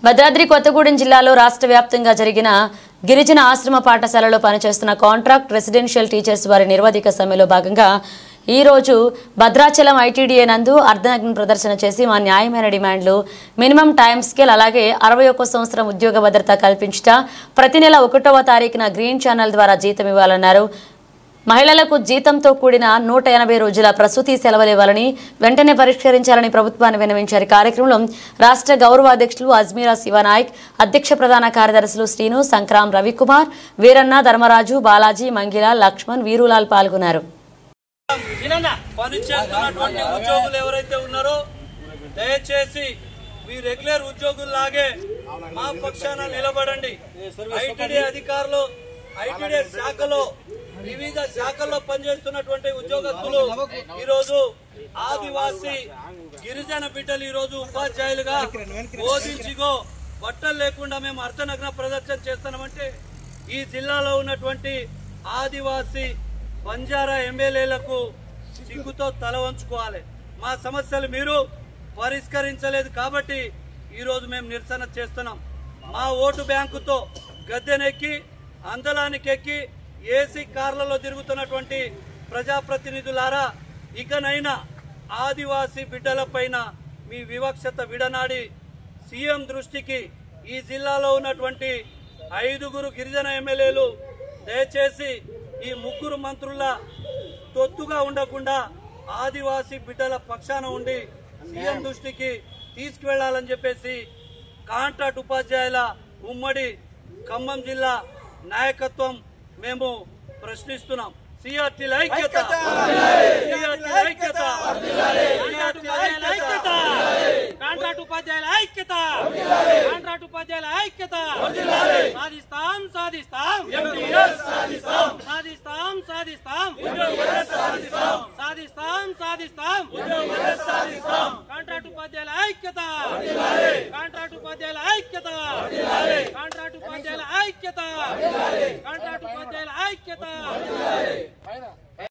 భద్రాద్రి కొత్తగూడెం జిల్లాలో రాష్ట్ర వ్యాప్తంగా జరిగిన గిరిజన ఆశ్రమ పాఠశాలలో పనిచేస్తున్న కాంట్రాక్ట్ రెసిడెన్షియల్ టీచర్స్ వారి నిర్వాధిక సమ్మెలో భాగంగా ఈ రోజు భద్రాచలం ఐటీడీఏ నందు అర్ధనగ్న ప్రదర్శన చేసి మా న్యాయమైన డిమాండ్లు మినిమం టైం స్కేల్ అలాగే 61 సంవత్సరం ఉద్యోగ భద్రత కల్పించుట ప్రతి నెల 1వ తారీఖున గ్రీన్ ఛానల్ ద్వారా జీతం ఇవ్వాలన్నారు. మహిళలకు జీతంతో కూడిన 180 రోజుల ప్రసూతి సెలవులు ఇవ్వాలని వెంటనే పరిష్కరించాలని ప్రభుత్వాన్ని విన్నవించారు. కార్యక్రమంలో రాష్ట్ర గౌరవ అధ్యక్షులు అజ్మీరా శివనాయక్, అధ్యక్ష ప్రధాన కార్యదర్శులు శ్రీను, సంక్రాం, రవికుమార్, వీరన్న, ధర్మరాజు, బాలాజీ, మంగిల, లక్ష్మణ్, వీరులాల్ పాల్గొన్నారు. పనిచేస్తున్నటువంటి ఉద్యోగులు ఎవరైతే ఉన్నారో దయచేసి మీ రెగ్యులర్ ఉద్యోగుల్లాగే మా పక్షాన నిలబడండి. ఐటీడీ అధికారులు ఐటీడీ శాఖలో వివిధ శాఖల్లో పనిచేస్తున్నటువంటి ఉద్యోగస్తులు ఈరోజు ఆదివాసీ గిరిజన బిడ్డలు ఈరోజు ఉపాధ్యాయులుగా బోధించిగో బట్టలు లేకుండా మేము అర్ధనగ్న ప్రదర్శన చేస్తున్నామంటే ఈ జిల్లాలో ఉన్నటువంటి ఆదివాసీ బంజారా ఎమ్మెల్యేలకు సిగ్గుతో తల వంచుకోవాలి. మా సమస్యలు మీరు పరిష్కరించలేదు కాబట్టి ఈరోజు మేము నిరసన చేస్తున్నాం. మా ఓటు బ్యాంకుతో గద్దెనెక్కి అందలానికి ఎక్కి ఏసీ కార్లలో తిరుగుతున్నటువంటి ప్రజాప్రతినిధులారా, ఇకనైనా ఆదివాసీ బిడ్డలపైన మీ వివక్షత విడనాడి సీఎం దృష్టికి ఈ జిల్లాలో ఉన్నటువంటి 5 గిరిజన ఎమ్మెల్యేలు దయచేసి ఈ 3 మంత్రుల తొత్తుగా ఉండకుండా ఆదివాసీ బిడ్డల పక్షాన ఉండి సీఎం దృష్టికి తీసుకువెళ్లాలని చెప్పేసి కాంట్రాక్ట్ ఉపాధ్యాయుల ఉమ్మడి ఖమ్మం జిల్లా నాయకత్వం మేము ప్రశ్నిస్తున్నాం. సిఆర్టీల ఐక్యత, కాంట్రాక్ట్ ఉపాధ్యాయుల ఐక్యత, కాంట్రాక్ట్ ఉపాధ్యాయుల ఐక్యత. సాధిస్తాం సాధిస్తాం సాధిస్తాం సాధిస్తాం సాధిస్తాం సాధిస్తాం కాంట్రాక్ట్ ఉపాధ్యాయుల ఐక్యత, కాంట్రాక్ట్ ఉపాధ్యాయుల ఐక్యత, కాంట్రాక్ట్ ఉపాధ్యాయుల ఐక్యత, కాంట్రాక్ట్ ఉపాధ్యాయుల ఐక్యత.